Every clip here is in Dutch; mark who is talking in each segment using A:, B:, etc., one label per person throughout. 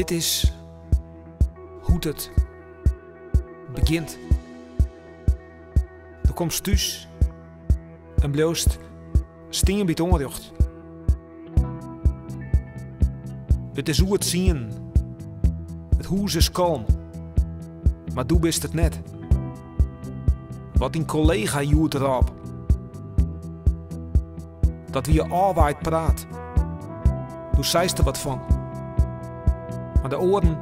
A: Dit is hoe het begint. Du komst thuis en bloost steen bij het onrecht. Het is hoe het zien. Het huis is kalm, maar du bist het net. Wat een collega joert erop. Dat wie je altijd praat. Du zeist er wat van. Maar de oren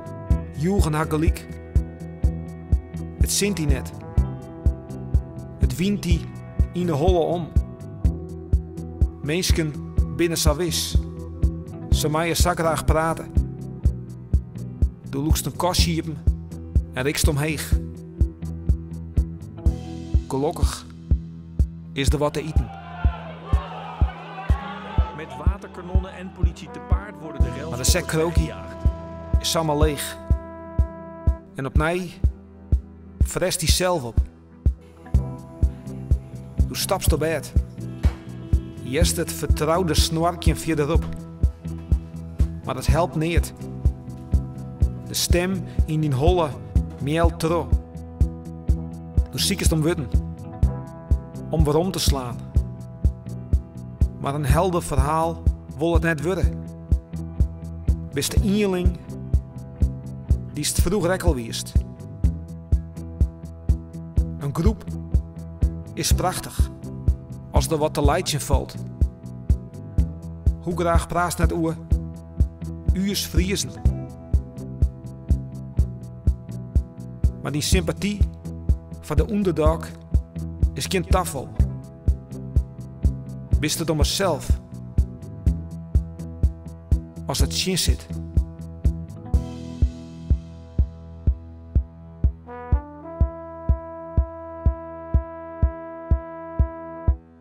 A: joegen haar gelijk. Het zint hij net. Het wint hij in de holle om. Mensen binnen sa wis. Ze mij zo graag praten. Du loekst een kastje en rikst omheeg. Gelukkig is er wat te eten.
B: Met waterkanonnen en politie te paard worden de rails
A: Maar de sek krokie is allemaal leeg. En opnieuw frest hij zelf op. Du stapst op bed. Jest het vertrouwde snorkje verderop. Maar dat helpt niet. De stem in die holle mielt tro. Du ziekest om witten. Om waarom te slaan. Maar een helder verhaal wil het net worden. Bist de ieling die het vroeger ook al wist. Een groep is prachtig als er wat te leidje valt. Hoe graag praat net oer uurs vriezen. Maar die sympathie voor de underdog is geen tafel. Wist het om mezelf. Als het zin zit.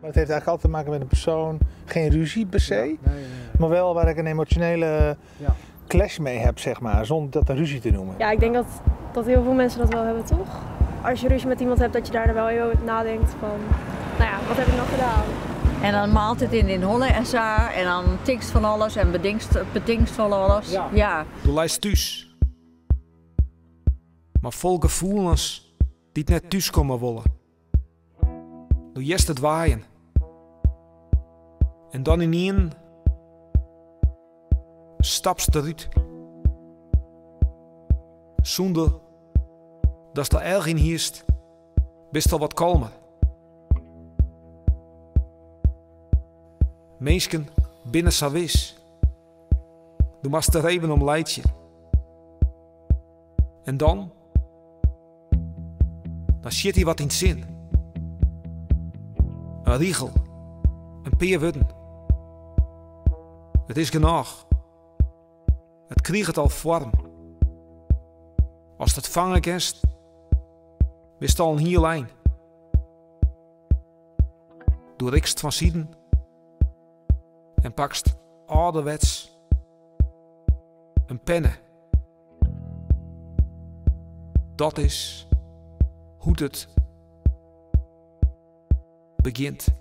C: Maar het heeft eigenlijk altijd te maken met een persoon. Geen ruzie per se.
D: Nee.
C: Maar wel waar ik een emotionele clash mee heb, zeg maar. Zonder dat een ruzie te noemen.
E: Ja, ik denk dat heel veel mensen dat wel hebben, toch? Als je ruzie met iemand hebt, dat je daar wel heel over nadenkt van... Nou ja, wat heb ik nog gedaan?
F: En dan maalt het in holle en zo. En dan tinkst van alles en bedingst van alles. Ja.
A: Du lijst thuis. Maar vol gevoelens die het net thuis komen willen. Du jest het waaien. En dan in één stapst eruit. Zonder dat er erg in hiest, bist al wat kalmer. Mensen binnen sa wis. Du mast er even om leidje. En dan zit hij wat in het zin. Een riegel, een peer wudden. Het is genoeg. Het kriegt het al vorm. Als het vangen kerst, wist het al een heel lijn. Du rikst van zieden en pakst ouderwets een penne. Dat is hoe het begint.